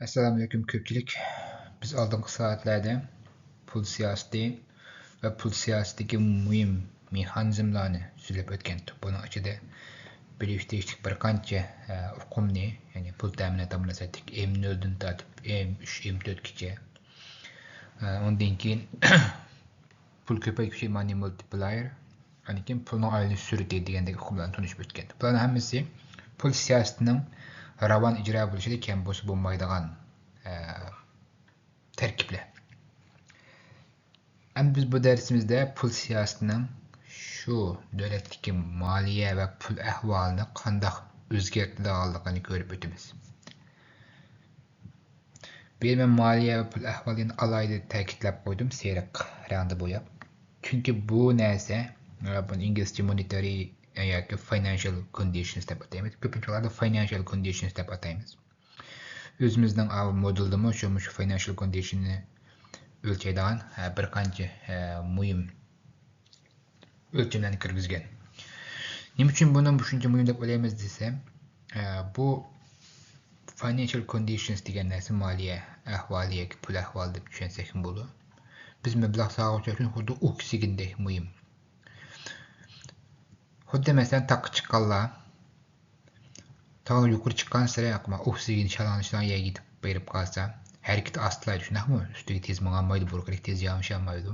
Assalamualaikum köpçülük. Biz aldığımız saatlerde pul siyaseti ve pul siyasetdeki mühim mexanizmlarını süzüp ötkendik. Bunun içinde biliştik bir qancha uqumni, yani pul təminat amlasatdik. M0'dan tatip M3, M4-gacha. Ondan keyin pul köpaytkichi money multiplier, yani keyin pulning aylanish sur'ati degandek uqumlarni tunishib o'tgandik. Bularning hammasi pul siyosatining ravon ijro bo'lishida kam bo'lsa bo'lmaydigan terkipler. Hem biz bu dersimizde pul siyasetinin şu devletteki maliye ve pul ahvalını qandaq özgertiliğini görüp ötümüz. Ben maliye ve pul ahvalını alayda ta'kidlab koydum seyrek rağında boyap. Çünkü bu neyse, bunu İngilizce monetary yoki financial conditions deb ataymiz. Ko'pincha financial conditions deb ataymiz. Özümüzden modeldimi şu financial conditionni ölçeydiğen bir qancha mühim ölçümlerini kirgizgen. Nima uchun buni shuncha muhim deb o'ylaymiz desam, bu financial conditions degan narsa moliya ahvoli yoki pul ahvoli deb tushunsak ham bo'ladi. Biz mablag' sog'liq uchun xuddi oksigendek muhim. Xuddi masalan taqqa chiqqanlar tog' yuqori chiqqan sari oksigen shalanishidan yetib berib qolsa, harakati astlaydi, shunaqmi? Ustiga tez mang'anmaydi, burqalik tez yağmışanmaydi.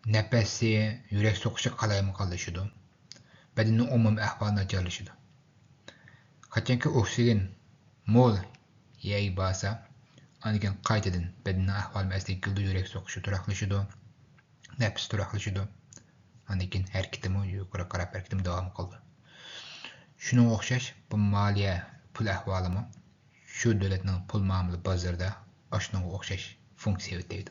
Nefesi, yürek soqışı qalaymışdı. Bedenin umum ahvalına çalışdı. Qaçanki oksigen mol yey basa, aniken qaytadan bedenin ahvalı məsələn güldi, yürek soqışı turaqlaşdı. Nefes turaqlaşdı. Aniken hareketimi yuqarı qarab hareketim devam qıldı. Şuna oxşaş bu maliye pul ahvalımı şu devletning pul muomala bozorida oshunga o'xshash funksiya o'taydi.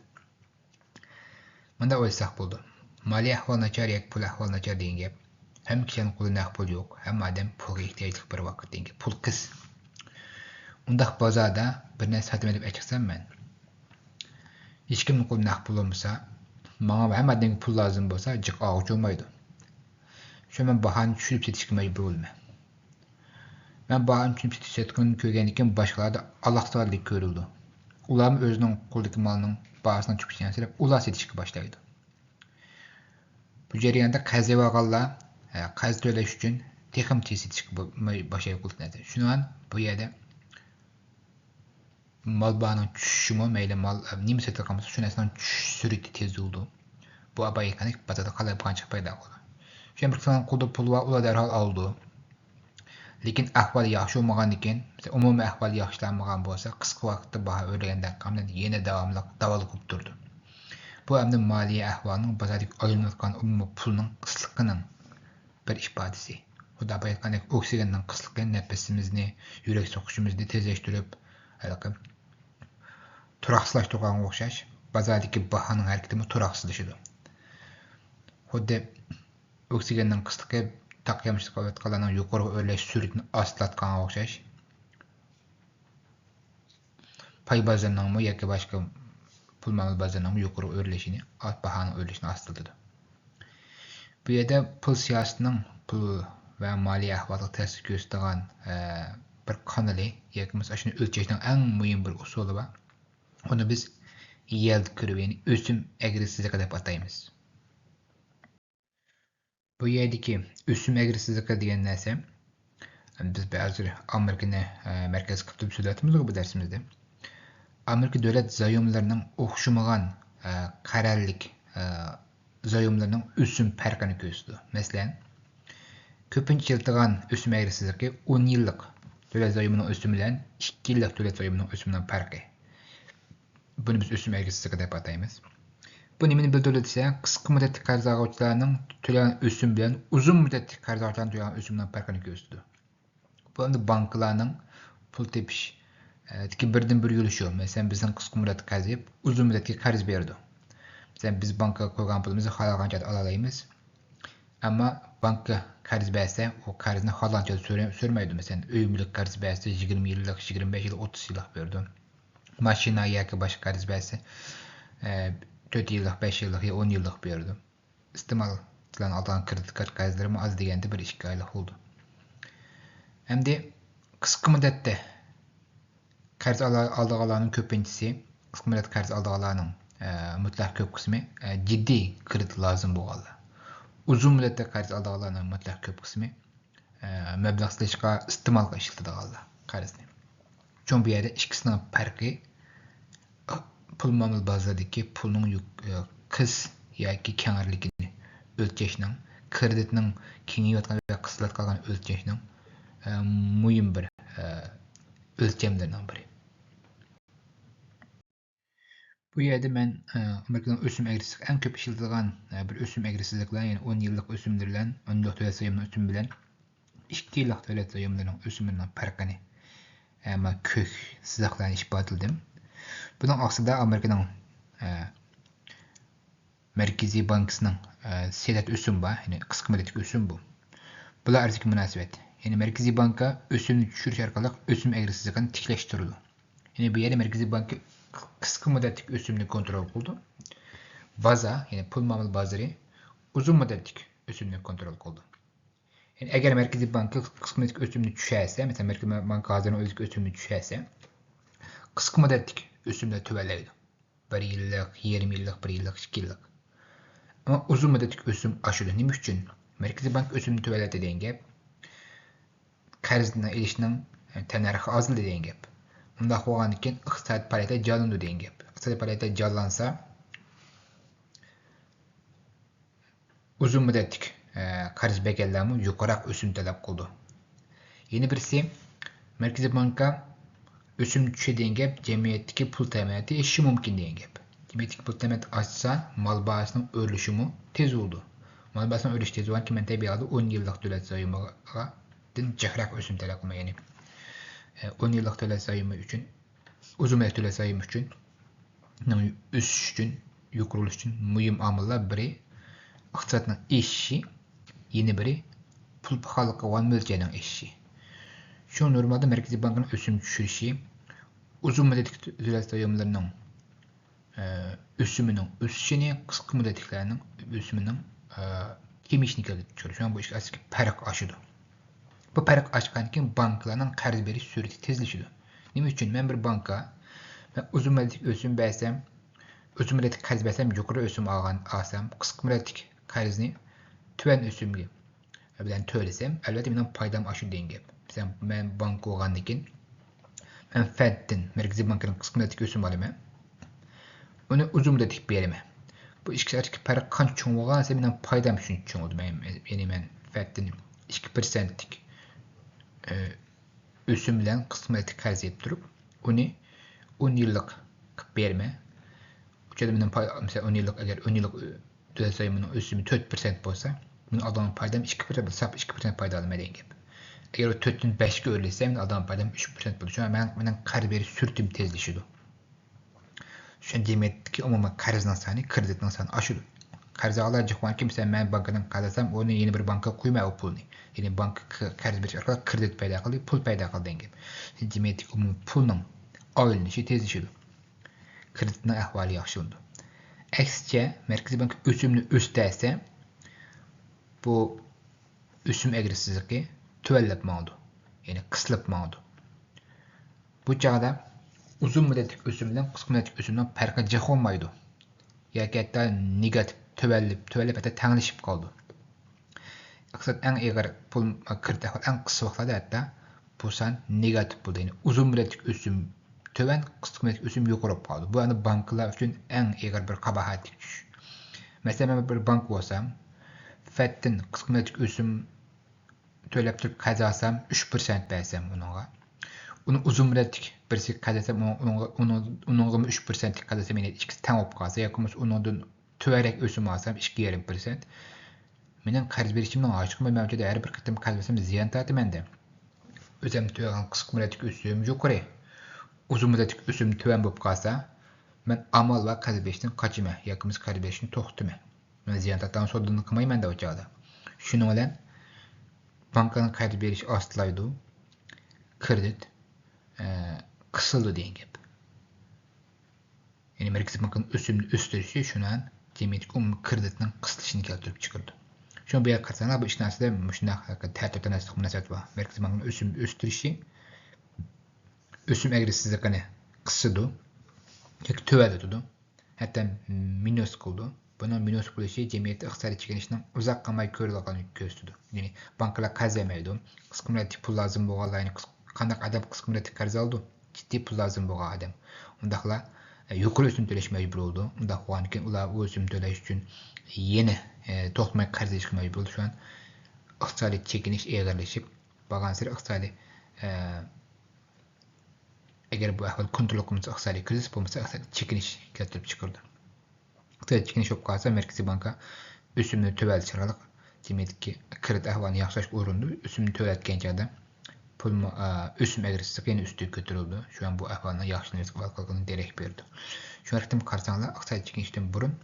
Manda o'ylasak bo'ldi. Moliya ahvoli nachar yoki pul ahvoli nachar degan gap. Ham kishining qo'lida pul yo'q, hamma odam pulga ehtiyojli bir vaqt degan gap. Pul qis. Undaq bozorda bir narsa sotib olib chiqsam men, hech kimning qo'lida pul bo'lmasa, menga hamma odamga pul lozim bo'lsa, jiq og'uch olmaydi. Shu men bahoni tushirib setishga majbur bo'lman. Ben bahani tushunib setishni ko'rgandan boshqalarda aloqadorlik ko'rildi. Ularning o'zining qo'lidagi malning bahosidan chiqishini sabab ular setishga boshlaydi. Bu jarayonda qarz olganlar qarz to'lash uchun texnik tez setishga boshlaydi qo'llanadi. Shundan bu yerda mal bahasining tushishimi, mayli mal nima sotilgansa shu narsaning tushish sur'ati tez bo'ldi. Bu abaykanik bozorda qalay qancha paydo bo'ldi. Shu bir kishining qo'lida pul var, ular darhol oldi. Lekin ahvol yaxshi bo'lmagandan keyin, umumiy ahvol yaxshilanmagan bo'lsa, qisqa vaqtda baho o'rgangandan keyin yana davomli davolib turdi. Bu hamda moliya ahvolining bozordagi olinayotgan umumiy pulning qisliqining bir ifodasi. Xudo aytgandek, oksigenning qisligi nafasimizni, yurak soqishimizni tezlashtirib, turaqsizlashtirganga o'xshash, bozordagi bahoning harakati turaqsizlashadi. Xuddi oksigenning qisligi taqyamchilik qilayotganlarning yuqori o'rlash sur'atini ostlatganga o'xshash. Pay bozorining yoki boshqa pul muomala bozorining yuqori o'rlashini, bahoning o'rlashini ostlatadi. Bu yerda pul siyosatining pul va moliya ahvoliga ta'sir ko'rsatadigan bir kanali yoki mesela shuni o'lchashning eng muhim bir usuli bor. Uni biz yield curve, ya'ni o'sim agressivligi deb ataymiz. Bu yerdeki ösüm agressivligi degan narsa, biz hozir Amerikani markaz qilib so'zlayapmiz bu darsimizda. Amerika davlat zoyumlarining o'xshamagan qarorlik zoyumlarining ösüm farqini ko'rsatdi. Masalan, ko'pincha yiltirgan ösüm agressivligi 10 yillik davlat zoyumining o'simi bilan 2 yillik davlat zoyumining o'simining farqi. Buni biz ösüm agressivligi deb ataymiz. Bu nimani bildiradi desa, qisqa muddatli qarz oluvchilarning to'lagan o'sim bilan uzun muddatli qarz oluvchilarning to'lagan o'simining farqini ko'rsatadi. Bu endi banklarning pul tepish birdan bir yo'li shu. Masalan, bizning qisqa muddatli qarz deb uzun muddatli qarz berdi. Masalan, biz bankka qo'ygan pulimizni xohlagancha ola olamiz. Ammo bankka qarz bersa, u qarzni xohlagancha so'rmaydi. Masalan, uy mulk qarz bersa 20 yillik, 25 yillik, 30 yillik berdi. Mashina yoki boshqa qarz bersa 4 yıllık, 5 yıllık ya 10 yıllık berdi. İstemal qilan algan kredit kart qarzlarım az degende bir 2 aylık oldu. Hem de qisqa muddatda qarz aldığalarının köpüncisi, qısqa müddət qarz aldığalarının mutlaq köp qismi ciddi kredit lazım bo'lganlar. Uzun müddətdə qarz aldığalarının mutlaq köp qismi məbləğ silishqa istimalga ishlatadiganlar qarzni. Çünki bu yerdə ikkisining farqi pul muomala bozoridagi pulning qis yoki kengirligini o'lchashning, kreditning kengayotgan va qisqarib qolgan o'lchashning muhim bir ölçemlerinden biri. Bu yerde ben Amerika'nın ösüm eğrisi en köp işletilgan bir ösüm eğrisizlikler, yani 10 yıllık ösümlerle 10 yıllık devlet sayımının ösümü bilen 2 yıllık devlet sayımlarının ösümünden farkını ama kök sızaklarını ispat edildim. Bunun aksida Amerika'nın Merkezi Bankası'nın sedat ösüm var, yani kısa müddetlik ösüm bu. Bular arasındaki münasebet. Yani Merkezi Banka ösümünü düşürüş arkalık ösüm eğrisizliklerini tikleştirildi. Yani bu yerde Merkezi Banka kısa müddetlik ösümünü kontrol kıldı. Baza, yani pul muamele bazarı uzun müddetlik ösümünü kontrol kıldı. Yani eğer Merkezi Banka kısa müddetlik ösümünü düşerse, mesela Merkezi Banka hazırının ödük ösümünü düşerse, kısa müddetlik ösümde tüveleydi. 1 yıllık, 20 yıllık, 1 yıllık, 2 yıllık. Ama uzun müddetlik ösüm aşırı. Ne için? Merkezi Banka ösümünü tüveleydi dediğin gibi, qarzına erişinin tənərxi azıl dediğin gep. Bunda qoğan iken iqtisadi pariyata canlandı dediğin gep. İqtisadi pariyata canlansa uzun müddetlik qarz bekellerimi yukarı ösüm talep kıldı. Yeni birisi Merkezi Banka ösüm düşe dediğin gep cemiyetteki pul teminatı eşi mümkün dediğin gep. Cemiyetteki pul teminatı açsa mal bahasının örülüşümü tez oldu. Mal bahasının örülüşü tez olan ki ben tabi aldı 10 yıllık devlet sayımına cehrak ösüm talep kılma yani. 10 yıllık devlet sayımı için, uzun müddetli devlet sayımı için, üst için, yukarılış için mühim amillar biri iqtisodning eşi, yeni biri pul pahalılığı olan mülkiyenin eşi. Şu normalde Merkezi Bank'ın ösüm düşürüşü, uzun müddetli devlet sayımlarının ösümünün ösüşünü, kısa müddetliklerinin ösümünün kemişini düşürüyor. Şu an bu iş aslında fark aşıdı. Bu fark açkan ki bankalarının qarz beriş sürəti tezleşiyor. Nima üçün? Ben bir banka uzun müddetlik ösüm bəsəm, uzun müddetlik qarz bəsəm, yukarı ösüm alsam, kısa müddetlik qarzni tüven ösümge bilen töresem, elbette benim paydam aşırı deyin gep. Mesela ben banka olgandikin, ben Fed'den, Merkezi Banka'nın kısa müddetlik ösüm alayım. Onu uzun müddetlik bereme. Bu ikisi artık fark kanç çoğun olgansa benim paydam üçün çoğun oldu. Ben Fed'den 2%'lik ösüm bilen kısa müddetlik qarz edip durup, onu 10 yıllık berme. Uçada benim mesela 10 yıllık, eğer 10 yıllık devlet sayımının ösümü 4% olsa, bunun adamın paydam 2% sap 2% payda alım edeyim gibi. Eğer o 4'ün 5'e öyleyse, benim adamın paydam 3% buldu. Şu an benim qarz beriş sürtüm tezleşiyor. Şu an cemiyetteki umuma qarzdan sani, kreditdan sani aşırı. Qarz alacak var ki mesela ben bankadan qazarsam, onu yeni bir banka koymaya o pulunu. Yani banka qarz beriş arkalık kredit payda qıldı, pul payda qıldı deyin gibi. Cemiyetteki umuma pulun ayrılışı tezleşiyor. Kreditinin ahvali yaxşı oldu. Aksice Merkezi Bank ösümünü östərsə, bu ösüm eğrisizliği tüvəlləpməlidir. Yani qısılıpmalıdır. Bu çağda uzun müddetlik ösümdən qısa müddetlik ösümdən fərqə cəx olmaydı. Yəni hətta negativ tüvəllib hətta tənglişib qaldı. Aksat ən eğer pul kredit ən qısa vaxtlarda hətta bu san negativ buldu. Yani uzun müddetlik ösüm töven, kısa müddetlik ösüm yukarı kaldı. Bu yani bankalar için en eğer bir kabahatlik düş. Mesela ben bir bank olsam, Fed'den kısa müddetlik ösüm tölep tutup kazasam 3% versem onunla. Onu uzun müddetlik birisi kazasam onunla 3% kazasam yine ikisi tam op kalsa. Yakımız onunla töverek ösüm alsam 2,5%. Benim qarz berişimden aşkım ve mevcuda her bir kıtım qarz versem ziyan tahtı mende. Özüm töven kısa müddetlik ösüm yukarı. Uzun müddetlik ösüm tüven bulup kalsa, ben amal ve qarz berişten kaçıma, yakımız qarz berişini toxtuma. Ben ziyantatdan sorduğunu kımayım ben de o çağda. Şunu olan, bankanın qarz berişi astılaydı, kredit kısıldı deyin gibi. Yani Merkezi Bank'ın ösümlü östürüşü şunu an, cemiyetik kreditinin kısılışını keltirip çıkırdı. Şunu bir yer katsanlar, bu işin aslında müşünden tertipten asılık münasebet var. Merkezi Bank'ın ösümlü östürüşü ösüm agresivligini qısıdı. Tek töveldi tudu. Hatta minus kıldı. Bunun minus kılışı cemiyeti iqtisadi çekinişinin uzak qamay körülüğünü göstürdü. Yani bankalar qarz vermeydi. Qısqımlatik pul lazım boğalayını qandaq adam qısqımlatik qarz aldı. Ciddi pul lazım boğa adam. Ondaqla yukarı ösüm töleş mecbur oldu. Ondaq oğanken ular o ösüm töleş üçün yeni toxtmay qarz ediş mecbur oldu. Şu an iqtisadi çekiniş eğerleşip bağansır iqtisadi eğer bu ahval kontrol kılınsa iqtisadi kriz bulmasa iqtisadi çekiniş keltirip çıkardı. İqtisadi çekiniş olub qalsa Merkezi Banka ösümünü töveltçilik demek kredit ahvalını yaxşılaş uğrunda ösümünü töveltkençədə pul ösüm agresivliyi yine üstü götürüldü. Şu an bu ahvalına yaxşılanış qalqalığını derek berdi. Şu an qarsanlar iqtisadi çekinişten burun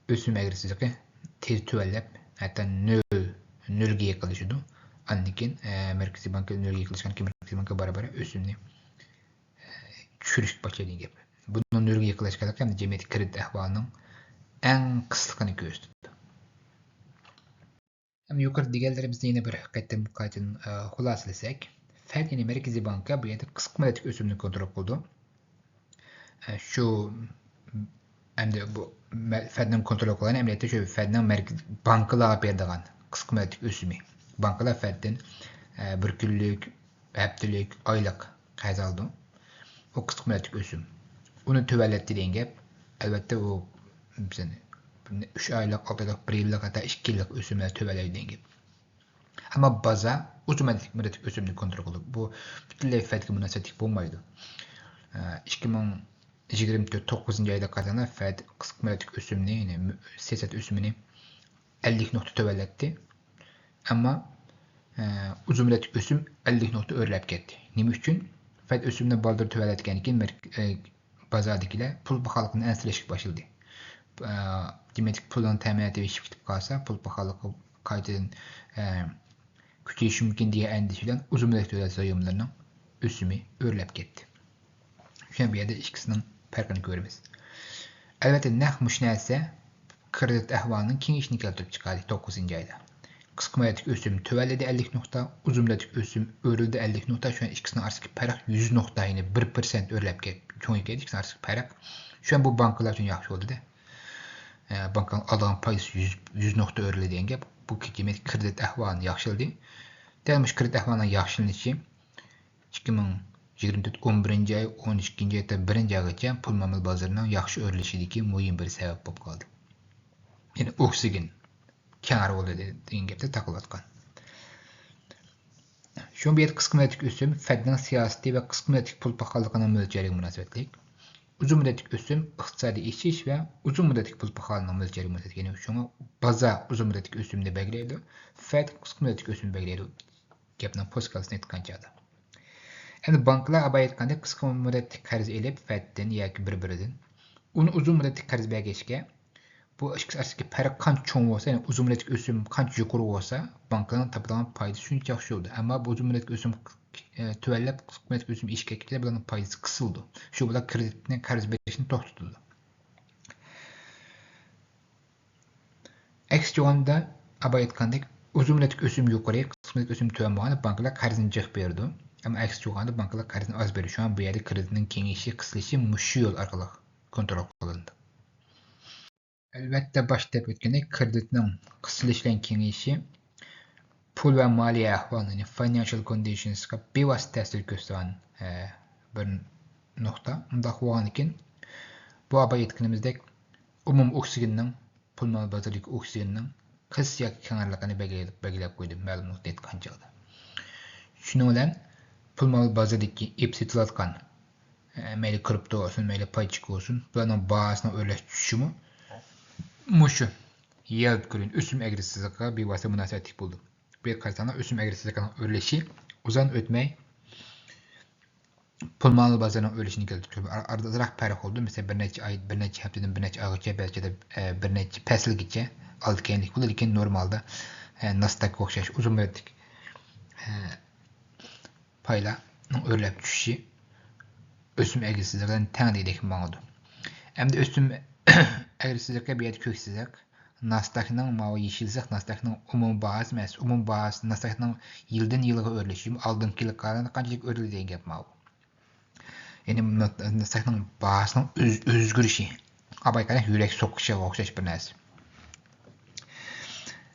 ösüm agresivliyi tez tövellep hatta nölge yaqılışıdı. Andikin Merkezi Banka nölge yaqılışkan ki Merkezi Banka bara ösümünü düşürüş başlayan gap. Bunun nölge yaqılışkanlık hem de cemiyeti kredit ahvalının en kıslıqını gösterdü. Hem yukarı diğerlerimizde yine bir hakikaten bu kaydın hulasılasak, Fed yine Merkezi Banka bu yerde kısık müddetik ösümünü kontrol kıldı. Şu hem de bu Fed'nin kontrol kılan emniyette şöyle Fed'nin bankalara berdiğen kısık müddetik ösümü. Bankalar Fed'den bir günlük, haftalık, aylık qarz aldı. O kısık müddetik ösüm. Onu tövelletti deyen gap. Elbette o 3 aylık, 6 aylık, 1 yıllık hatta 2 yıllık ösümler töveleydiğin gibi. Ama baza uzun müddetik ösümünü kontrol kıldı. Bu bütünlüğü Fed'e münasebetlik bulmaydı. 2024 ayda kazanan Fed kısık müddetik ösümünü, yani siyaset ösümünü 50 nokta tövelletti. Ama uzun müddetik ösüm 50 nokta örülep gitti. Nima üçün? Fed ösümünü baldır tövelletken bazadakiler pul bahalıqını enseleşik başladı. Demek pulun təminatı veşip gidip qalsa, pul bahalığı kaydedin küçüleşi mümkün diye endişelen uzun müddət dövlət sayımlarının ösümü örülep gitti. Şu an bir yerde ikisinin farkını görürüz. Elbette nəq müşnəsə kredit ahvalının kengişini keltirip çıkardı 9. ayda. Kısık müddetlik ösüm tövelledi 50 nokta, uzun müddetlik ösüm örüldü 50 nokta. Şu an ikisinin arasındaki parak 100 nokta yine 1% örülep gitti. Çoğu geldi ikisinin arasındaki parak. Şu an bu bankalar için yaxşı oldu da. Bankanın alan payısı 100 nokta örüledi denge. Bu demek kredit ahvalını yaxşıldı. Delmiş kredit ahvalının yaxşılanışı 2024 11. ay 12. ayda 1. aygacha pul muomala bozorining yaxshi o'rilishidagi muhim bir sabab bo'lib qoldi. Yani oksigen kenar oldu degan gapda taqılayotgan. Şu bir qisqa müddetlik ösüm Fed'nin siyaseti ve qisqa müddetlik pul pahalılığının mo'ljaliga munosabatlik. Uzun müddetlik ösüm iqtisadi ishish ve uzun müddetlik pul pahalılığının mo'ljaliga munosabatlik. Yani şunu baza uzun müddetlik ösümde belgilaydi. Fed qisqa müddetlik ösümde belgilaydi. Gapning poskalasini aytganchada. Endi banklar abay aytganda qisqa müddetlik qarz elib Fed'den yoki bir-biridan uni uzun müddetlik qarz bergachga bu ikisi arasındaki fark qancha cho'ng bo'lsa, yani uzun müddetlik ösüm qancha yuqori bo'lsa, banklarning topadigan foydasi shuncha yaxshi bo'ldi. Ammo bu uzun müddetlik ösüm tuvallab, qisqa müddetlik ösüm ishga ketganda bularning foydasi qisildi. Shu bilan kreditni qarz berishni to'xtatildi. Aks javohda abay aytgandek, uzun müddetlik ösüm yuqori, qisqa müddetlik ösüm tuvan bo'lganda banklar qarzni jiq berdi. Ammo aks javohda banklar qarzni oz berdi. Şu an bu yerda kreditning kengayishi, qisilishi mushu yo'l orqali kontrol qilindi. Elbette başta ötgende kreditning qisilishidan kengayishi pul ve maliye ahvalini, yani financial conditionsga bevosita ta'sir ko'rsatgan bir nokta. Unda bo'lganikin bu abay aytganimizdek umum oksigenning pul muomala bozoridagi oksigenning qis yoki kenarligini belgilab qo'ydi ma'lum nuqta aytganchada. Shuning bilan pul muomala bozoridagi epsitilayotgan mayli kripto olsun, mayli paychik olsun, bularning bahasini o'rlash tushishimi mushu yield curve ösüm agresivligiga bevosita munosabatli bo'ldi. Bir qarsana ösüm agresivligining o'rlashi uzun o'tmay pul muomala bozorining o'rlashini keltirdi. Ardazroq farq oldu. Mesela bir necha ay, bir necha haftadan bir necha oygacha, belki de bir necha faslgacha olganlik bo'ladi. Lekin normalda Nasdaqqa o'xshash uzun müddetlik paylarning o'rlab tushishi ösüm agresivligidan teng deylik ma'noda. Endi ösüm agresivlikka bir ko'ksizlik Nasdaq'ın mavi yeşilsek Nasdaq'ın umum bahası emas. Umum bahası Nasdaq'ın yıldan yılga örleşi, aldığınki yıl qaraganda qanchalik örledi degan gap mavi. Yani Nasdaq'ın bahasının özgürüşü. Abayqara yürek soqışı oxşaş bir narsa.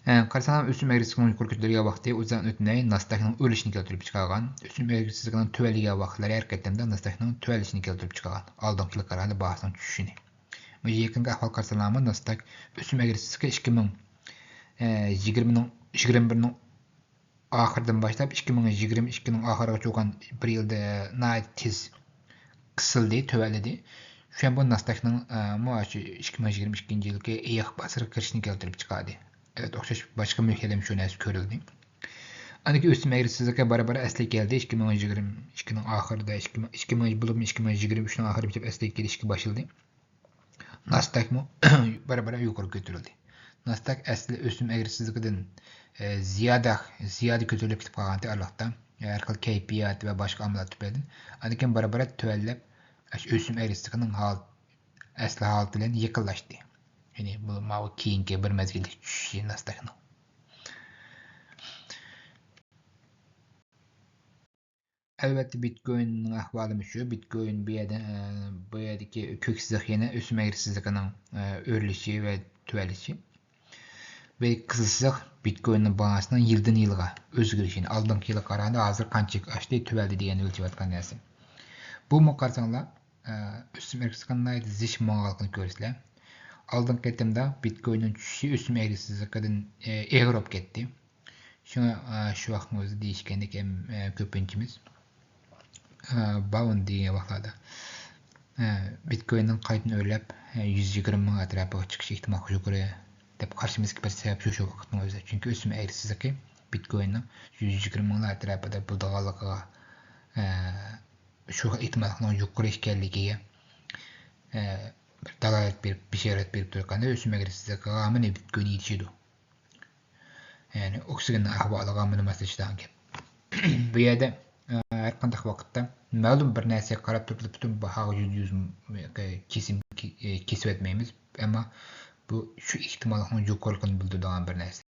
Qarasam ösüm eğrisinin yuqori ko'tarilgan vaqti o'zidan o'tmay Nasdaq'ning o'lishini keltirib chiqargan. Ösüm eğrisinin tuvaligan vaqtlari harakatlarda Nasdaq'ning tuvalishini keltirib chiqargan. Oldingi yil qaraganda bahasning tushishini. Bu yaqingi ahvol qarasam Nasdaq ösüm eğrisisiga 2021'ning oxiridan boshlab 2022'ning oxiriga cho'g'an bir yilda tez qisıldı, tuvalidi. Şu an bu Nasdaq'ning muaşı 2022 yilga eyak basırga kirishini keltirib chiqardi. Evet, o'xshash boshqa muhim shu narsa ko'rildi. Aniki o'sim eğrisizlikka barabar asli keldi. 2022'ning oxirida 2023'ning oxiri bitib asli kelishga boshildi. Nasdaq mu barabar yuqori ko'tarildi. Nasdaq asli o'sim eğrisizligidan ziyoda ko'tarilib ketib qolgandi Allohdan. Har xil kayfiyat va boshqa omillar tufayli. Aniki barabar tuvallab o'sim eğrisizligining asli holati bilan yaqinlashdi. Yani bu mavi keyingi bir mezgillik düşüşü Nasdaq'ın. Elbette Bitcoin'in ahvalı şu. Bitcoin bir yerdeki köksüzlük yine ösüm eğrisizliğinin örülüşü ve tüvelişi. Ve kısıtsızlık Bitcoin'in bağısının yıldan yılga özgürüşünü aldığınki yıla qaraganda hazır qanchalik açtı tüveldi degan ölçüvatkan narsa. Bu muqarasanglar ösüm eğrisizliğinin zish moğalqını görürsüler. Aldığım ketimde Bitcoin'in düşüşü ösüm eğrisizliğinden eğrop gitti. Şu vaxtın özü değişkenlik hem köpüncümüz. Bağın diye vaxtlarda Bitcoin'in qaydını örlep 120 ming atrapıga çıkış ihtimal yuqori deb qarshimizga bir sebep şu vaxtın özü. Çünkü ösüm eğrisizliği Bitcoin'in 120 ming atrapıda bulduğanlığı şu ihtimalın yuqori ekanligiga bir dalalet bir işaret berip turganda ösüm eğrisizliği gamını Bitcoin yetişidi. Yani oksigenin ahvalı gamını masajdan gap. Bu yerda her qanday vaqtda ma'lum bir narsaga qarab turib butun bahoga %100 kesib etmaymiz, ammo bu shu ehtimolning yuqoriligini bildiradigan bir narsa.